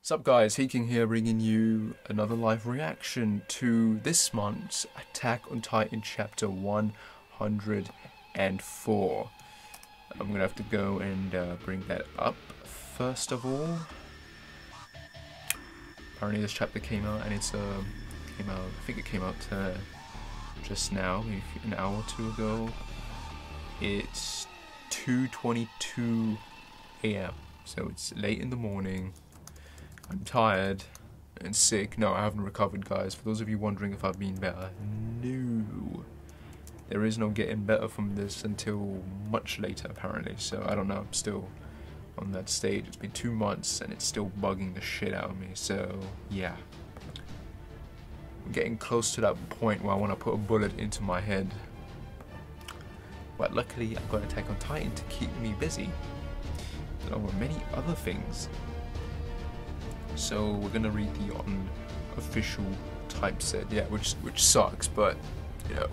Sup guys, Heking here bringing you another live reaction to this month's Attack on Titan chapter 104. I'm gonna have to go and bring that up first of all. Apparently this chapter came out and I think it came out just now, maybe an hour or two ago. It's 2:22 AM, so it's late in the morning. I'm tired and sick. No, I haven't recovered, guys. For those of you wondering if I've been better, no. There is no getting better from this until much later, apparently. So, I don't know. I'm still on that stage. It's been 2 months and it's still bugging the shit out of me. So, yeah. I'm getting close to that point where I want to put a bullet into my head. But luckily, I've got Attack on Titan to keep me busy, along with many other things. So we're gonna read the unofficial typeset, yeah, which sucks, but you know,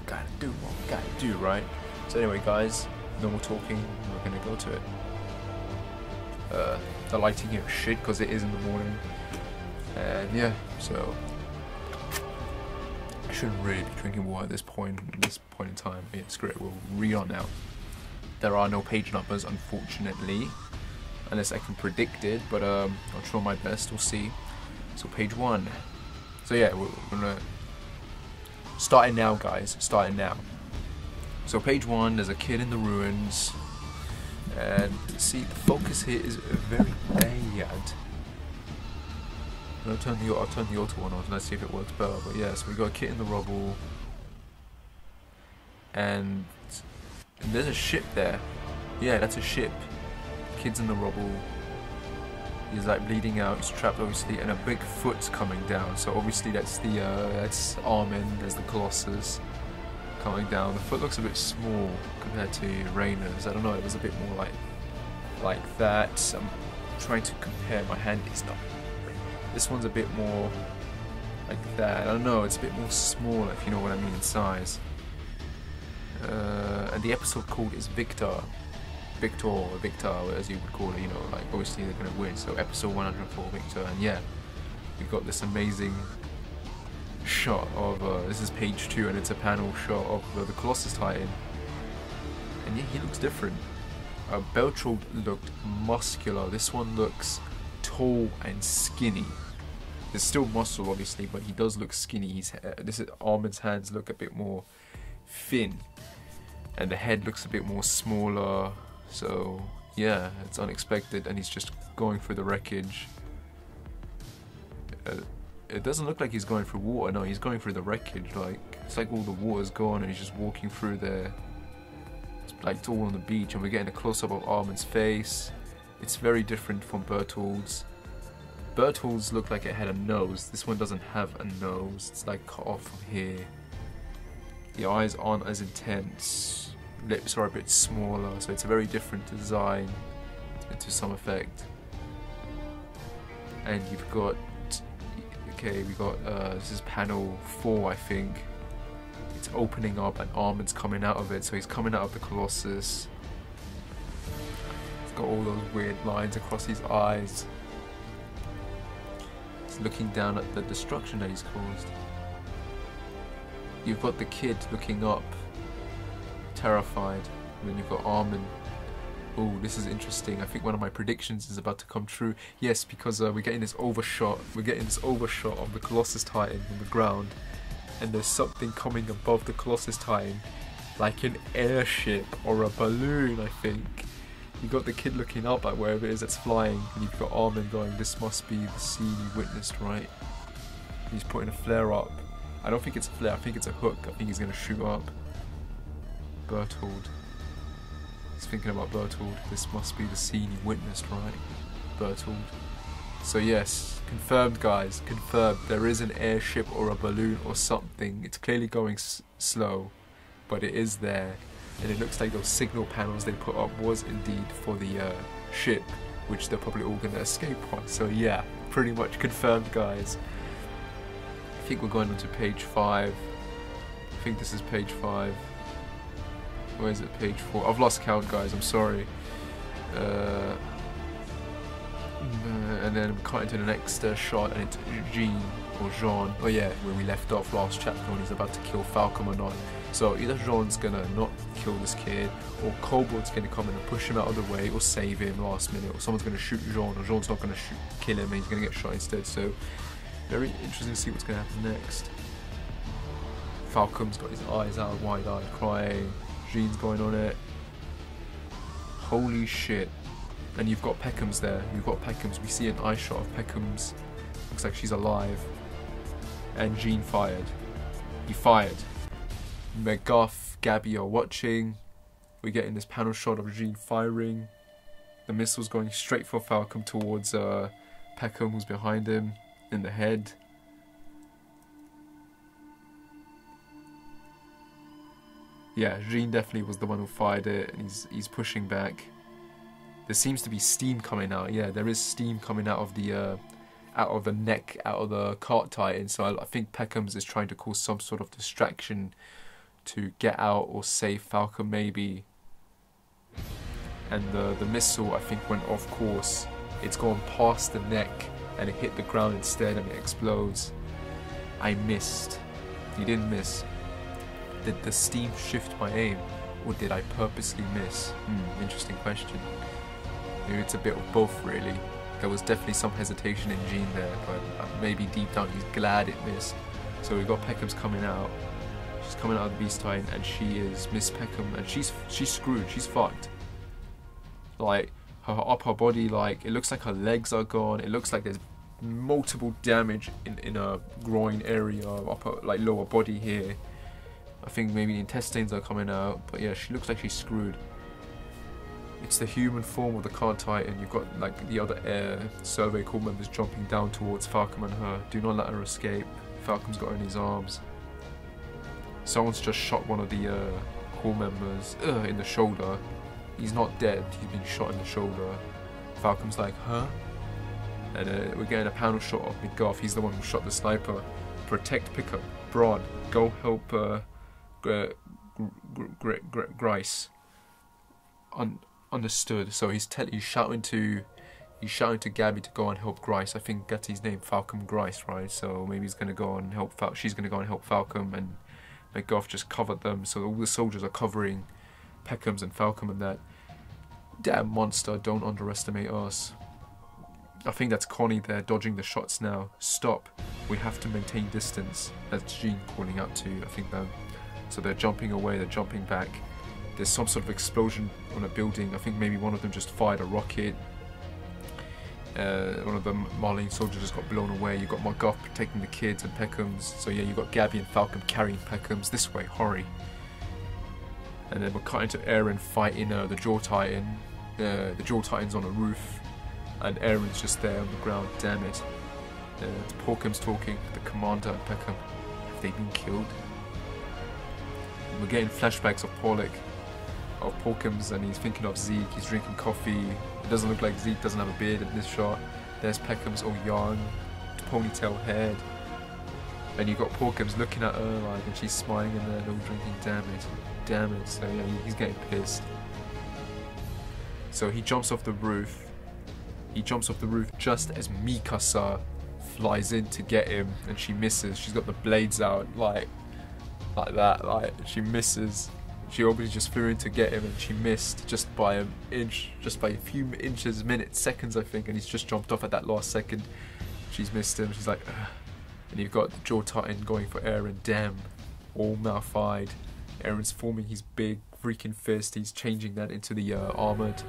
gotta do what we gotta do, right? So anyway, guys, no more talking. We're gonna go to it. The lighting here is shit because it is in the morning, and yeah, so I shouldn't really be drinking water at this point in time. But yeah, screw it. We'll read on now. There are no page numbers, unfortunately. Unless I can predict it, but I'll try my best, we'll see. So page 1. So yeah, we're gonna start it now, guys, start it now. So page 1, there's a kid in the ruins, and see, the focus here is very bad. I'll turn the auto on, let's see if it works better, but yeah, so we got a kid in the rubble, and there's a ship there. Yeah, that's a ship. Kid's in the rubble, he's like bleeding out, he's trapped obviously, and a big foot's coming down, so obviously that's Armin, there's the Colossus coming down. The foot looks a bit small compared to Rainer's, I don't know, it was a bit more like that. I'm trying to compare my hand, it's not, this one's a bit more like that, I don't know, it's a bit more smaller if you know what I mean in size. And the episode called is Victor, as you would call it, you know, like obviously they're gonna win. So episode 104, Victor, and yeah, we got this amazing shot of this is page 2, and it's a panel shot of the Colossus Titan, and yeah, he looks different. Beltrod looked muscular. This one looks tall and skinny. There's still muscle, obviously, but he does look skinny. Armin's hands look a bit more thin, and the head looks a bit more smaller. So yeah, it's unexpected, and he's just going through the wreckage. It doesn't look like he's going through water. No, he's going through the wreckage. Like it's like all the water's gone, and he's just walking through there. It's like it's all on the beach, and we're getting a close-up of Armin's face. It's very different from Bertold's. Bertold's looked like it had a nose. This one doesn't have a nose. It's like cut off from here. The eyes aren't as intense. Lips are a bit smaller, so it's a very different design to some effect. And you've got, okay, we got this is panel 4, I think. It's opening up and Armin's coming out of it, so he's coming out of the Colossus. He's got all those weird lines across his eyes. He's looking down at the destruction that he's caused. You've got the kid looking up, terrified, and then you've got Armin. Oh, this is interesting. I think one of my predictions is about to come true. Yes, because we're getting this overshot. We're getting this overshot of the Colossus Titan on the ground, and there's something coming above the Colossus Titan, like an airship or a balloon, I think. You got the kid looking up at wherever it is that's flying, and you've got Armin going, "This must be the scene you witnessed, right?" He's putting a flare up. I don't think it's a flare. I think it's a hook. I think he's gonna shoot up. Bertold. He's thinking about Bertold. This must be the scene you witnessed, right? Bertold. So yes, confirmed, guys. Confirmed. There is an airship or a balloon or something. It's clearly going slow, but it is there. And it looks like those signal panels they put up was indeed for the ship, which they're probably all going to escape on. So yeah, pretty much confirmed, guys. I think we're going on to page 5. I think this is page 5. Where is it? Page 4. I've lost count, guys. I'm sorry. And then we cut into the next shot, and it's Jean or Jean. Oh yeah, where we left off last chapter when he's about to kill Falcon or not. So either Jean's gonna not kill this kid, or Kobold's gonna come in and push him out of the way, or save him last minute, or someone's gonna shoot Jean, or Jean's not gonna kill him, and he's gonna get shot instead. So very interesting to see what's gonna happen next. Falcon's got his eyes out, wide-eyed, crying. Jean's going on it. Holy shit. And you've got Peckham's there. You've got Peckham's. We see an eye shot of Peckham's. Looks like she's alive. And Jean fired. He fired. McGuff, Gabby are watching. We're getting this panel shot of Jean firing. The missile's going straight for Falcon towards Peckham, who's behind him in the head. Yeah, Jean definitely was the one who fired it, and he's pushing back. There seems to be steam coming out. Yeah, there is steam coming out of the neck, out of the cart titan. So I think Peckham's is trying to cause some sort of distraction to get out or save Falcon maybe. And the missile, I think, went off course. It's gone past the neck and it hit the ground instead, and it explodes. I missed. You didn't miss. Did the steam shift my aim, or did I purposely miss? Interesting question. Maybe it's a bit of both, really. There was definitely some hesitation in Jean there, but maybe deep down he's glad it missed. So we've got Peckham's coming out. She's coming out of the Beast Titan, and she is Miss Peckham, and she's screwed. She's fucked. Like her body, like it looks like her legs are gone. It looks like there's multiple damage in her groin area, like lower body here. I think maybe the intestines are coming out, but yeah, she looks like she's screwed. It's the human form of the Card Titan. You've got like the other air survey corps members jumping down towards Falcon and her. Do not let her escape. Falcon's got her in his arms. Someone's just shot one of the corps members in the shoulder. He's not dead, he's been shot in the shoulder. Falcon's like, huh? And we're getting a panel shot of McGuff. He's the one who shot the sniper. Protect Pickup. Braun, go help Grice. Understood. So he's shouting to Gabby to go and help Grice. I think that's his name, Falcon Grice, right? So maybe he's gonna go and help. She's gonna go and help Falcon, and McGuff just covered them. So all the soldiers are covering Peckham's and Falcon and that. Damn monster! Don't underestimate us. I think that's Connie there dodging the shots now. Stop. We have to maintain distance. That's Jean calling out to, I think, them. So they're jumping away, they're jumping back. There's some sort of explosion on a building. I think maybe one of them just fired a rocket. One of the Marlene soldiers just got blown away. You've got McGuff protecting the kids and Peckham's. So yeah, you've got Gabby and Falcon carrying Peckham's. This way, hurry. And then we're cutting to Aaron fighting the Jaw Titan. The Jaw Titan's on a roof, and Aaron's just there on the ground. Damn it. Porkham's talking, the commander and Peckham. Have they been killed? And we're getting flashbacks of Porkham's, and he's thinking of Zeke. He's drinking coffee. It doesn't look like Zeke doesn't have a beard in this shot. There's Peckham's all young, ponytail head. And you've got Porkham's looking at her like, and she's smiling in there and all drinking. Damn it. So yeah, he's getting pissed. So he jumps off the roof. He jumps off the roof just as Mikasa flies in to get him, and she misses. She's got the blades out like that. Like she misses. She obviously just flew in to get him, and she missed just by an inch, just by a few inches, minutes, seconds, I think. And he's just jumped off at that last second. She's missed him. She's like, ugh. And you've got the Jaw Titan going for Aaron. Damn, all mouth-eyed. Aaron's forming his big freaking fist. He's changing that into the armored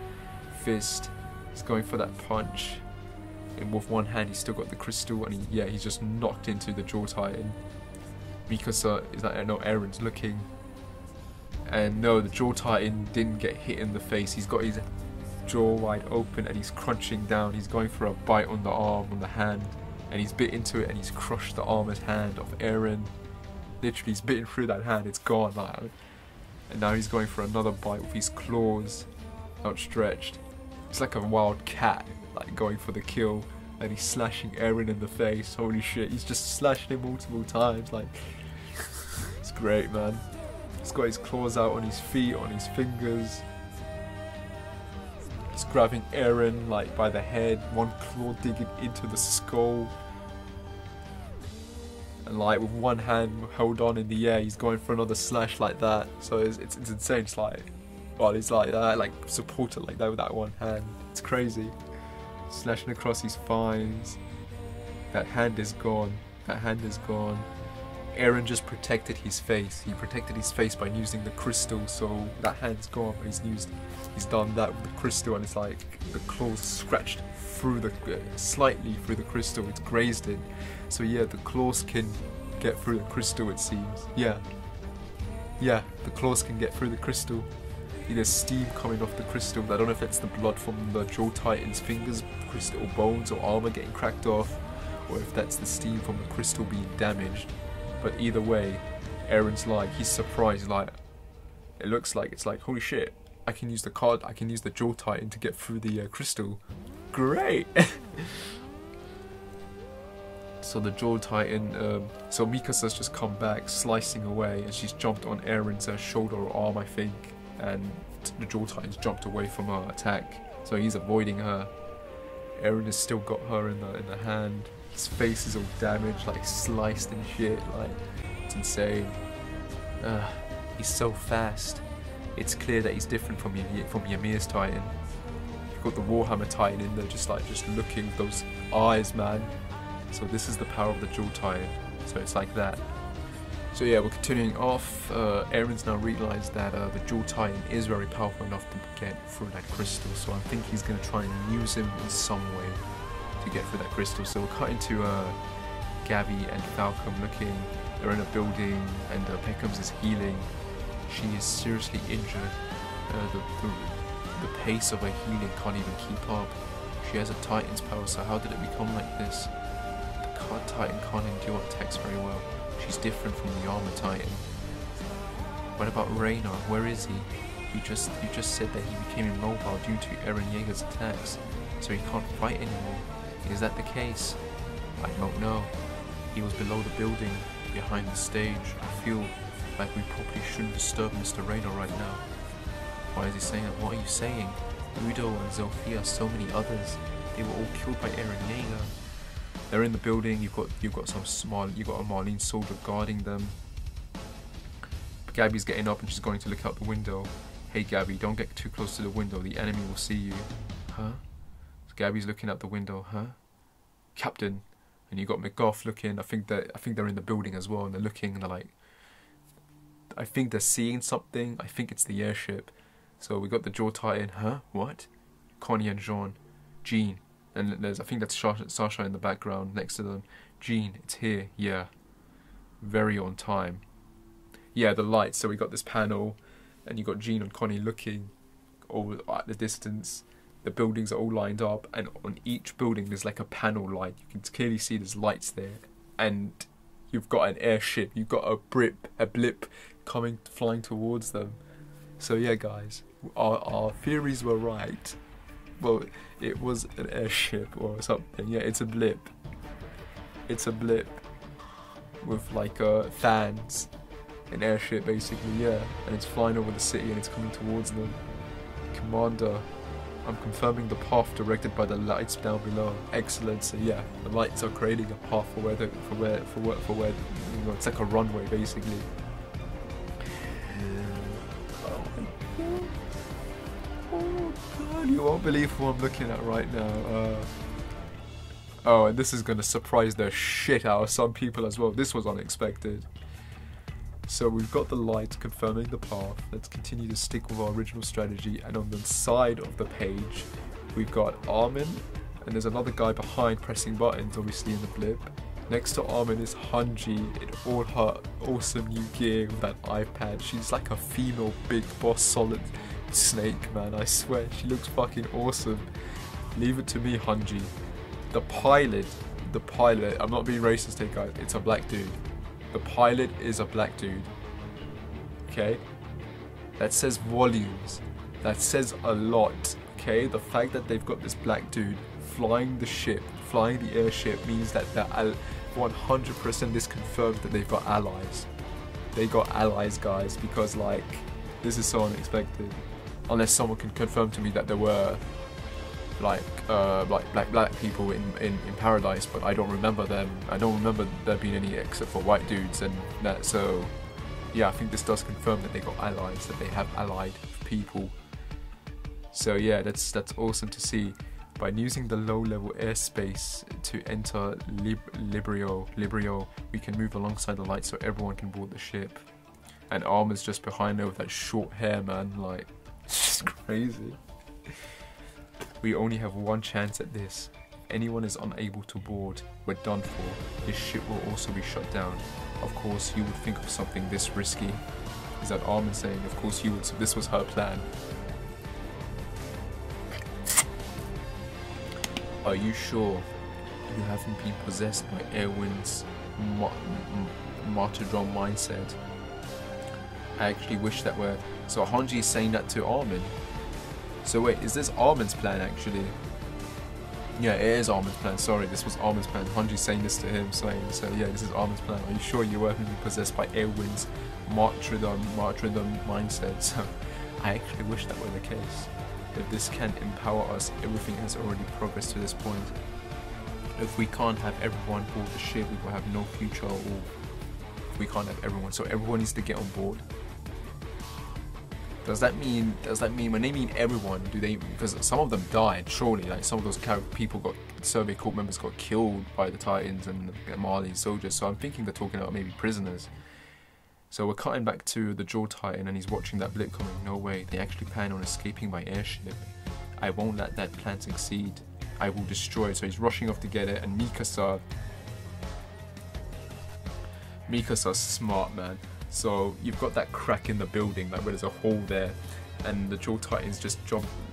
fist. He's going for that punch. And with one hand, he's still got the crystal, and he's just knocked into the Jaw Titan. Mikasa is like, no, Aaron's looking. And no, the Jaw Titan didn't get hit in the face. He's got his jaw wide open, and he's crunching down. He's going for a bite on the arm, on the hand. And he's bit into it, and he's crushed the armored hand of Aaron. Literally, he's bitten through that hand. It's gone now. And now he's going for another bite with his claws outstretched. It's like a wild cat, like going for the kill. And he's slashing Aaron in the face. Holy shit, he's just slashed him multiple times. Like, it's great, man. He's got his claws out on his feet, on his fingers. He's grabbing Eren like by the head, one claw digging into the skull. And like with one hand held on in the air, he's going for another slash like that. So it's insane. It's like, well, he's like that, like supported like that with that one hand. It's crazy. Slashing across his spines. That hand is gone. That hand is gone. Eren just protected his face. He protected his face by using the crystal, so that hand's gone. But he's done that with the crystal, and it's like the claws scratched through the slightly through the crystal. It's grazed it. So yeah, the claws can get through the crystal. It seems. Yeah, the claws can get through the crystal. There's steam coming off the crystal. I don't know if that's the blood from the Jaw Titan's fingers, crystal bones, or armor getting cracked off, or if that's the steam from the crystal being damaged. But either way, Eren's like, he's surprised, like, it looks like, it's like, holy shit, I can use the Jaw Titan to get through the crystal. Great! So the Jaw Titan, so Mikasa's just come back, slicing away, and she's jumped on Eren's shoulder or arm, I think, and the Jaw Titan's jumped away from her attack, so he's avoiding her. Eren has still got her in the hand. His face is all damaged, like sliced and shit, like, it's insane. He's so fast. It's clear that he's different from Ymir's Titan. You've got the Warhammer Titan in there, just looking with those eyes, man. So this is the power of the Jaw Titan. So it's like that. So yeah, we're continuing off. Eren's now realised that the Jaw Titan is very powerful enough to get through that crystal. So I think he's going to try and use him in some way to get through that crystal. So we're cutting to Gabi and Falcom looking. They're in a building, and Peckham's is healing. She is seriously injured. The pace of her healing can't even keep up. She has a Titan's power, so how did it become like this? The Titan can't endure attacks very well. She's different from the Armor Titan. What about Reiner? Where is he? You just said that he became immobile due to Eren Yeager's attacks, so he can't fight anymore. Is that the case? I don't know. He was below the building, behind the stage. I feel like we probably shouldn't disturb Mr. Reiner right now. Why is he saying that? What are you saying? Udo and Zofia, so many others. They were all killed by Eren Yeager. They're in the building. You've got a Marlene soldier guarding them. Gabby's getting up and she's going to look out the window. Hey Gabby, don't get too close to the window. The enemy will see you. Huh? So Gabby's looking out the window. Huh? Captain. And you got McGough looking. I think they're in the building as well, and they're looking. And they're like, I think they're seeing something. I think it's the airship. So we got the Jaw Titan. Huh? What? Connie and Jean. And I think that's Sasha in the background next to them. Jean, it's here. Yeah. Very on time. Yeah, the lights. So we got this panel, and you got Jean and Connie looking over at the distance. The buildings are all lined up, and on each building there's like a panel light. You can clearly see there's lights there, and you've got an airship. You've got a blip flying towards them. So yeah, guys, our theories were right. Well, it was an airship or something. Yeah, it's a blip. It's a blip with like fans. An airship basically, yeah. And it's flying over the city and it's coming towards them. Commander, I'm confirming the path directed by the lights down below. Excellent. So yeah, the lights are creating a path for where you know, it's like a runway basically. Oh god, you won't believe what I'm looking at right now. Oh, and this is gonna surprise the shit out of some people as well. This was unexpected. So we've got the lights confirming the path. Let's continue to stick with our original strategy. And on the side of the page, we've got Armin, and there's another guy behind pressing buttons, obviously in the blip. Next to Armin is Hanji in all her awesome new gear with that iPad. She's like a female big boss solid snake, man. I swear, she looks fucking awesome. Leave it to me, Hanji. The pilot, I'm not being racist here, guys. It's a black dude. The pilot is a black dude. Okay? That says volumes. That says a lot. Okay? The fact that they've got this black dude flying the ship, flying the airship, means that they're 100% this confirms that they've got allies. They got allies, guys, because like, this is so unexpected. Unless someone can confirm to me that there were like black people in paradise, but I don't remember them. I don't remember there being any except for white dudes and that. So yeah, I think this does confirm that they got allies, that they have allied people. So yeah, that's awesome to see. By using the low-level airspace to enter Librio, we can move alongside the light so everyone can board the ship. And Armor's just behind her with that short hair, man. Like, it's just crazy. We only have one chance at this. If anyone is unable to board, we're done for. His ship will also be shut down. Of course, you would think of something this risky. Is that Armor saying? Of course you would. So this was her plan. Are you sure you haven't been possessed by Erwin's martyrdom mindset? I actually wish that were... So Hanji is saying that to Armin. So wait, is this Armin's plan actually? Yeah, it is Armin's plan. Sorry, this was Armin's plan. Hanji's saying this to him, saying, so yeah, this is Armin's plan. Are you sure you haven't been possessed by Erwin's martyrdom mindset? So I actually wish that were the case. If this can empower us, everything has already progressed to this point. If we can't have everyone board the ship, we will have no future at all. If we can't have everyone, so everyone needs to get on board. Does that mean when they mean everyone, do they, because some of them died, surely, like some of those people got, Survey Corps members got killed by the Titans and Marley soldiers, so I'm thinking they're talking about maybe prisoners. So we're cutting back to the Jaw Titan and he's watching that blip coming. No way, they actually plan on escaping by airship. I won't let that plan succeed. I will destroy it. So he's rushing off to get it, and Mikasa's smart, man. So you've got that crack in the building, like where there's a hole there, and the Jaw Titan's just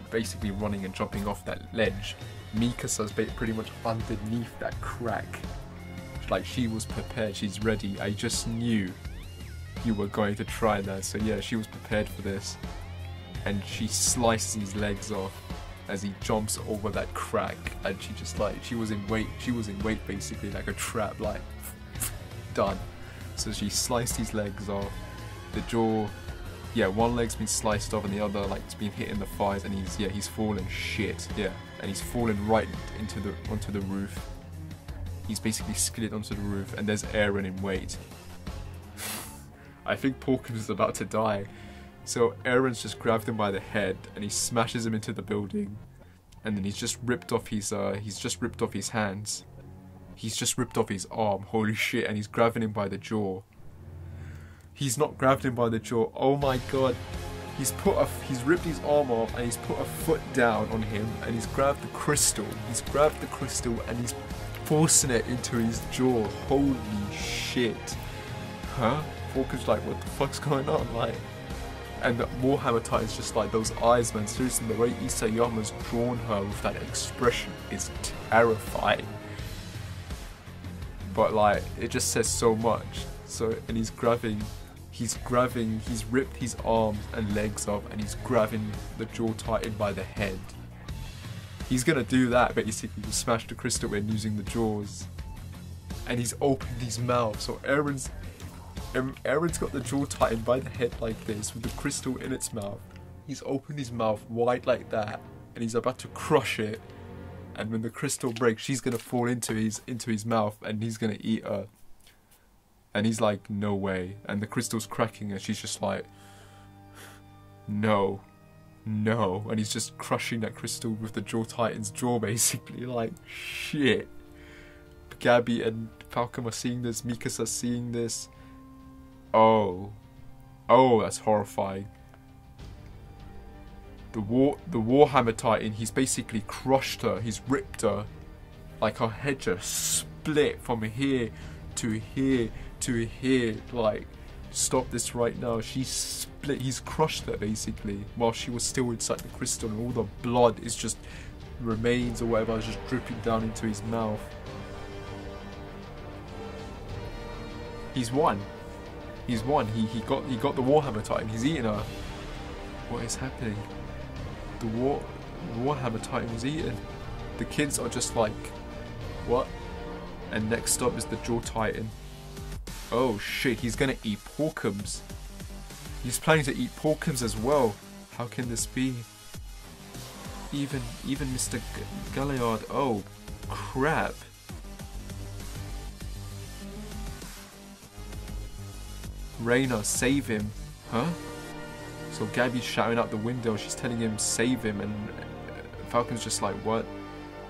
basically running and jumping off that ledge. Mikasa's pretty much underneath that crack. Like, she was prepared, she's ready. I just knew you were going to try that. So yeah, she was prepared for this, and she slices his legs off as he jumps over that crack, and she just like, she was in weight basically, like a trap, like done. So she sliced his legs off. The jaw, yeah, one leg's been sliced off and the other like it's been hit in the thighs, and he's fallen shit, yeah, and he's fallen right onto the roof. He's basically skidded onto the roof, and there's Eren in weight. I think Porkins is about to die. So Eren's just grabbed him by the head and he smashes him into the building, and then he's just ripped off his hands. He's just ripped off his arm, holy shit, and he's grabbing him by the jaw. He's not grabbed him by the jaw, oh my god. He's ripped his arm off and he's put a foot down on him, and he's grabbed the crystal. He's grabbed the crystal and he's forcing it into his jaw, holy shit. Huh? Falcon's like, what the fuck's going on? Like, and the Warhammer Titan's just like, those eyes, man, seriously, the way Isayama's drawn her with that expression is terrifying. But like, it just says so much. So, and he's ripped his arms and legs off, and he's grabbing the Jaw Titan by the head. He's gonna do that basically, to smash the crystal in using the jaws. And he's opened his mouth, so Eren's got the Jaw Titan by the head like this, with the crystal in its mouth. He's opened his mouth wide like that, and he's about to crush it. And when the crystal breaks, she's gonna fall into his mouth, and he's gonna eat her. And he's like, no way. And the crystal's cracking, and she's just like, no, no. And he's just crushing that crystal with the Jaw Titan's jaw, basically. Like, shit. Gabby and Falcom are seeing this. Mikasa's seeing this. Oh, that's horrifying. The Warhammer Titan, he's basically crushed her. He's ripped her. Like, her head just split from here to here to here. Like, stop this right now. She's split. He's crushed her basically while she was still inside the crystal, and all the blood is just remains or whatever is just dripping down into his mouth. He's won. He's won. He got the Warhammer Titan. He's eating her. What is happening? The Warhammer Titan was eaten. The kids are just like, what? And next up is the Jaw Titan. Oh shit, he's gonna eat Porkums. He's planning to eat Porkums as well. How can this be? Even Mr. Galliard. Oh, crap. Reina, save him. Huh? So Gabby's shouting out the window. She's telling him, save him. And Falcon's just like, what?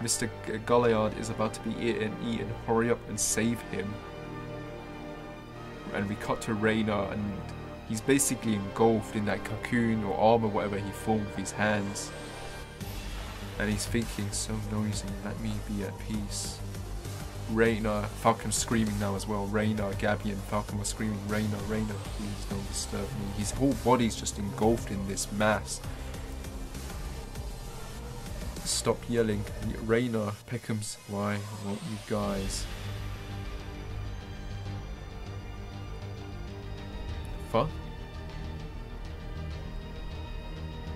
Mr. Galliard is about to be eaten. Hurry up and save him. And we cut to Reina, and he's basically engulfed in that cocoon or armor, whatever he formed with his hands. And he's thinking, so noisy, let me be at peace. Reina, Falcon's screaming now as well. Reina, Gabby and Falcon were screaming, Reina, Reina, please don't disturb me. His whole body's just engulfed in this mass. Stop yelling. Reina, Peckham's, why won't you guys? Fuck?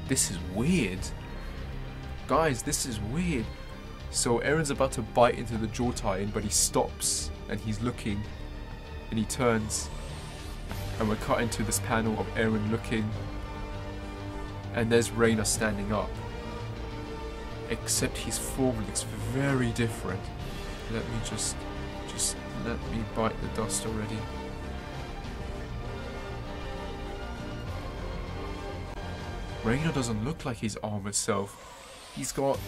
This is weird. Guys, this is weird. So Aaron's about to bite into the jaw titan, but he stops and he's looking and he turns, and we're cut into this panel of Aaron looking, and there's Reina standing up, except his form looks very different. Let me just let me bite the dust already. Reina doesn't look like his armored self. He's got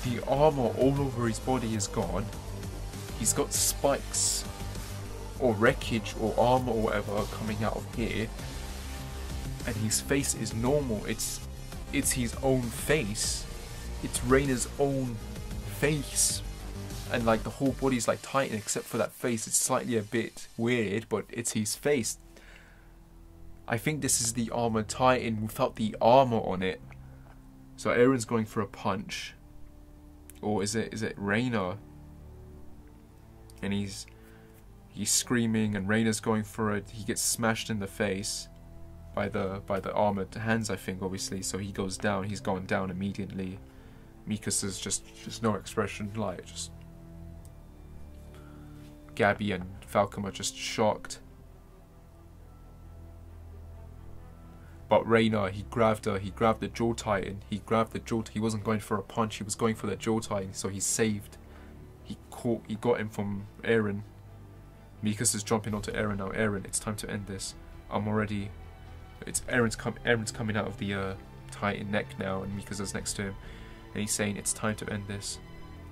the armor all over his body is gone. He's got spikes or wreckage or armor or whatever coming out of here, and his face is normal. It's his own face. It's Reina's own face, and like the whole body's like Titan except for that face. It's slightly a bit weird, but it's his face. I think this is the armored Titan without the armor on it. So Aaron's going for a punch, or is it Reina? And he's screaming, and Reina's going for it. He gets smashed in the face by the armored hands, I think, obviously. So he goes down. He's gone down immediately. Mikasa's just no expression, like just. Gabby and Falcon are just shocked. But Reina, he grabbed her, he grabbed the jaw titan, he wasn't going for a punch, he was going for the jaw titan, so he's saved. He got him from Aaron. Mikasa's jumping onto Aaron now. Aaron, it's time to end this. Aaron's coming out of the titan neck now, and Mikasa's next to him. And he's saying, it's time to end this.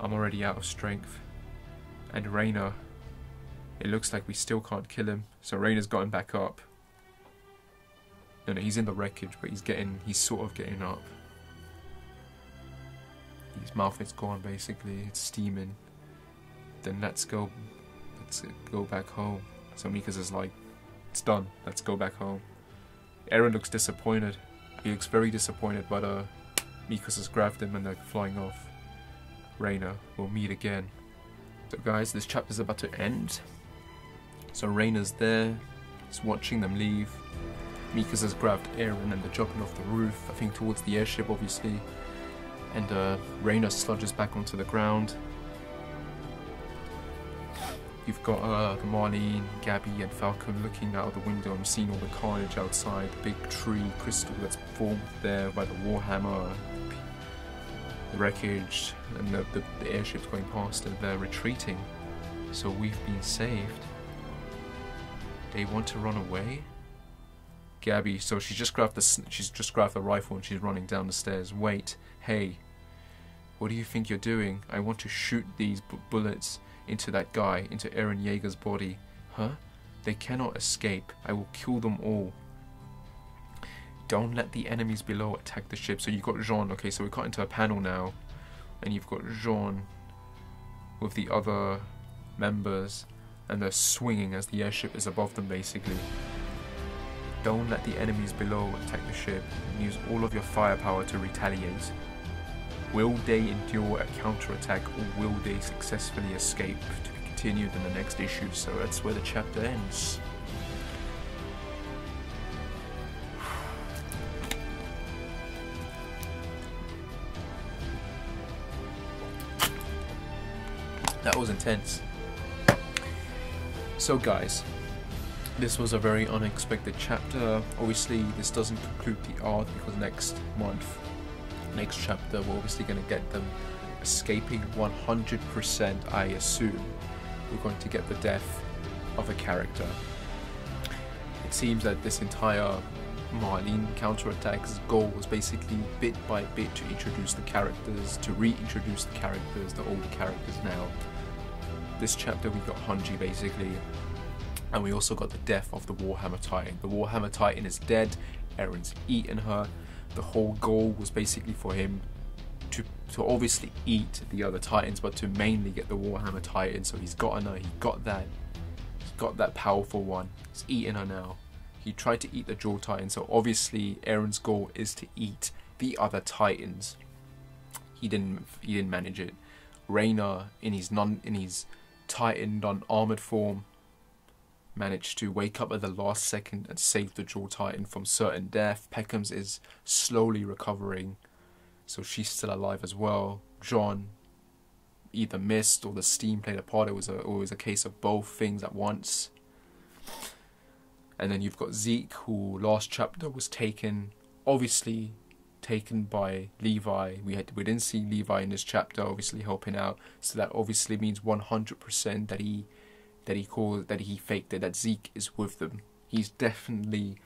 I'm already out of strength. And Reina, it looks like we still can't kill him. So Reina's got him back up. No, he's in the wreckage, but he's sort of getting up. His mouth is gone, basically. It's steaming. Then let's go back home. So Mikasa's like, it's done. Let's go back home. Aaron looks disappointed. He looks very disappointed, but Mikasa's grabbed him and they're flying off. Reina, we'll meet again. So guys, this chapter's about to end. So Reina's there. He's watching them leave. Mikasa's grabbed Aaron and they're jumping off the roof, I think towards the airship obviously, and Reina sludges back onto the ground. You've got Marlene, Gabby and Falcon looking out of the window and seeing all the carnage outside, the big tree crystal that's formed there by the warhammer, the wreckage, and the airships going past, and they're retreating. So we've been saved. They want to run away? Gabby, so she's just grabbed the rifle and she's running down the stairs. Wait, hey, what do you think you're doing? I want to shoot these bullets into that guy, into Eren Yeager's body. Huh? They cannot escape. I will kill them all. Don't let the enemies below attack the ship. So you've got Jean. Okay, so we got into a panel now, and you've got Jean with the other members, and they're swinging as the airship is above them, basically. Don't let the enemies below attack the ship, and use all of your firepower to retaliate. Will they endure a counterattack, or will they successfully escape? To be continued in the next issue. So that's where the chapter ends. That was intense. So guys, this was a very unexpected chapter. Obviously this doesn't conclude the arc, because next month next chapter we're obviously going to get them escaping 100%. I assume we're going to get the death of a character. It seems that this entire Marlene counterattack's goal was basically bit by bit to introduce the characters, to reintroduce the characters, the older characters now. This chapter we got Hanji basically, and we also got the death of the Warhammer Titan. The Warhammer Titan is dead, Eren's eaten her. The whole goal was basically for him to obviously eat the other Titans, but to mainly get the Warhammer Titan. So he's gotten her, he got that powerful one. He's eaten her now. He tried to eat the Jaw Titan, so obviously Eren's goal is to eat the other Titans. He didn't manage it. Reina in his Titan non-armored form managed to wake up at the last second and save the Jaw Titan from certain death. Peckham's is slowly recovering, so she's still alive as well. John either missed or the steam played a part. It was a case of both things at once. And then you've got Zeke, who last chapter was obviously taken by Levi. We didn't see Levi in this chapter obviously helping out, so that obviously means 100% that he faked it, that Zeke is with them. He's definitely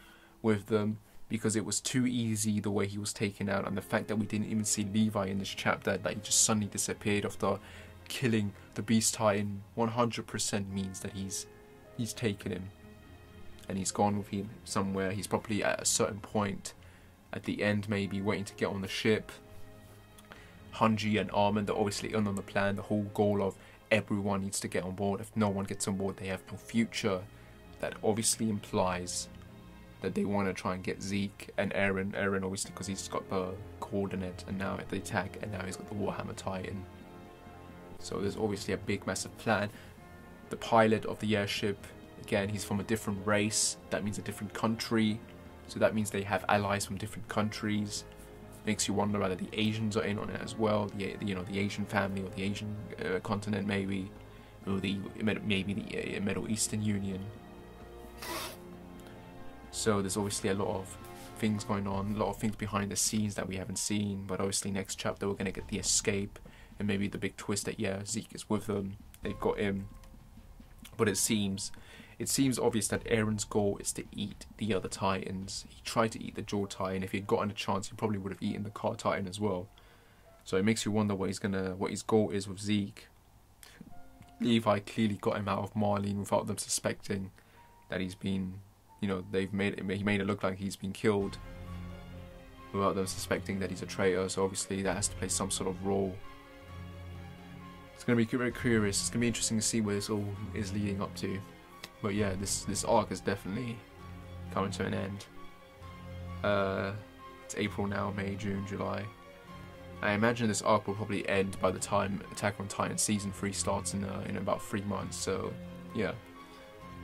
with them, because it was too easy the way he was taken out, and the fact that we didn't even see Levi in this chapter, that he just suddenly disappeared after killing the Beast Titan, 100% means that he's taken him and he's gone with him somewhere. He's probably at a certain point at the end, maybe waiting to get on the ship. Hanji and Armin, they're obviously in on the plan. The whole goal of everyone needs to get on board. If no one gets on board, they have no future. That obviously implies that they want to try and get Zeke and Eren. Eren obviously because he's got the coordinate and now at the attack, and now he's got the Warhammer Titan. So there's obviously a big massive plan. The pilot of the airship, again, he's from a different race. That means a different country. So that means they have allies from different countries. Makes you wonder whether the Asians are in on it as well. The Asian family, or the Asian continent maybe, or maybe the Middle Eastern Union. So there's obviously a lot of things going on, a lot of things behind the scenes that we haven't seen. But obviously next chapter we're gonna get the escape, and maybe the big twist that Zeke is with them. They've got him. But it seems obvious that Eren's goal is to eat the other Titans. He tried to eat the Jaw Titan. If he'd gotten a chance, he probably would have eaten the Car Titan as well. So it makes you wonder what his goal is with Zeke. Levi clearly got him out of Marlene without them suspecting that he's been, he made it look like he's been killed without them suspecting that he's a traitor. So obviously that has to play some sort of role. It's going to be very curious. It's going to be interesting to see where this all is leading up to. But yeah, this arc is definitely coming to an end. It's April now, May, June, July. I imagine this arc will probably end by the time Attack on Titan Season 3 starts in about 3 months. So yeah,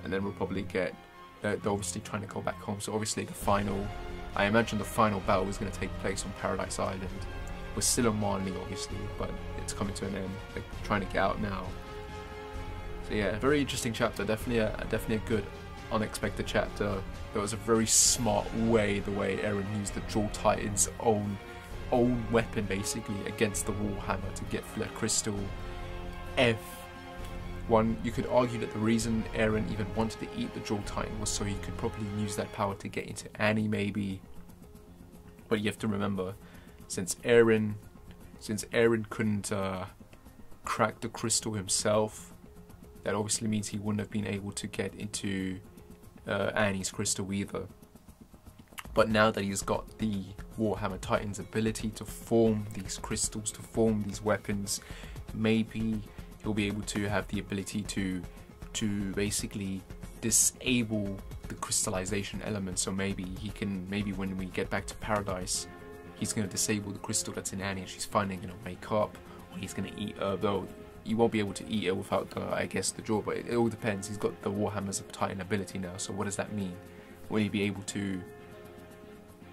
and then we'll probably get. They're obviously trying to go back home. So obviously I imagine the final battle is going to take place on Paradise Island. We're still on Marley, obviously, but it's coming to an end. They're trying to get out now. So yeah, very interesting chapter. Definitely a good, unexpected chapter. There was a very smart way, the way Eren used the Jaw Titan's own weapon, basically, against the Warhammer to get Flare Crystal. You could argue that the reason Eren even wanted to eat the Jaw Titan was so he could probably use that power to get into Annie, maybe. But you have to remember, since Eren couldn't crack the crystal himself, that obviously means he wouldn't have been able to get into Annie's crystal either. But now that he's got the Warhammer Titan's ability to form these crystals, to form these weapons, maybe he'll be able to have the ability to basically disable the crystallization element. So maybe when we get back to Paradise, he's going to disable the crystal that's in Annie and she's finally going to wake up, or he's going to eat her, though he won't be able to eat her without I guess the jaw, but it all depends. He's got the Warhammer's Titan ability now, so what does that mean? Will he be able to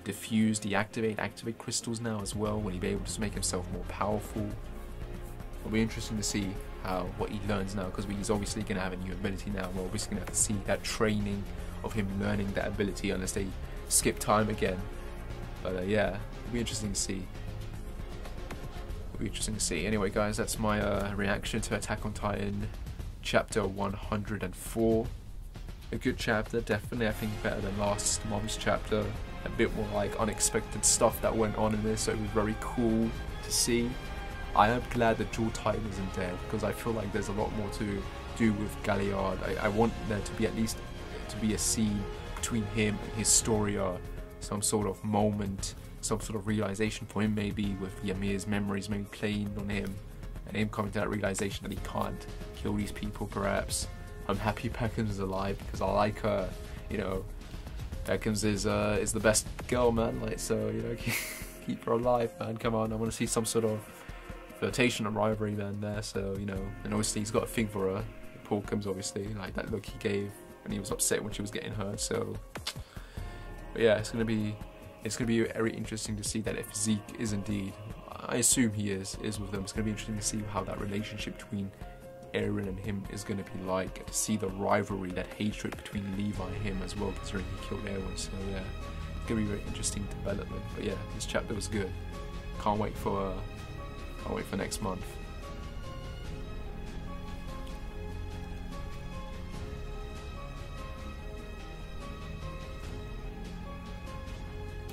diffuse, activate crystals now as well? Will he be able to make himself more powerful? It'll be interesting to see what he learns now, because he's obviously going to have a new ability now. We're obviously going to have to see that training of him learning that ability, unless they skip time again. But yeah, it'll be interesting to see. It'll be interesting to see. Anyway, guys, that's my reaction to Attack on Titan chapter 104. A good chapter, definitely. I think better than last month's chapter. A bit more like unexpected stuff that went on in this, so it was very cool to see. I am glad that Jewel Titan isn't dead, because I feel like there's a lot more to do with Galliard. I want there to be at least a scene between him and Historia, some sort of moment, some sort of realization for him, maybe with Ymir's memories maybe playing on him, and him coming to that realization that he can't kill these people. Perhaps I'm happy Peckham's is alive because I like her. You know, Peckham's is the best girl, man. Like, so, you know, keep her alive, man. Come on, I want to see some sort of flirtation and rivalry, man. There, so, you know, and obviously he's got a thing for her. Peckham's obviously, like that look he gave when he was upset when she was getting hurt. So, but yeah, it's gonna be very interesting to see that if Zeke is indeed, I assume he is with them. It's gonna be interesting to see how that relationship between Eren and him is gonna be like, to see the rivalry, that hatred between Levi and him as well, considering he killed Eren. So yeah, it's gonna be a very interesting development. But yeah, this chapter was good. Can't wait for next month.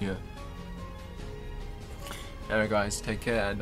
Yeah. Anyway, guys, take care, and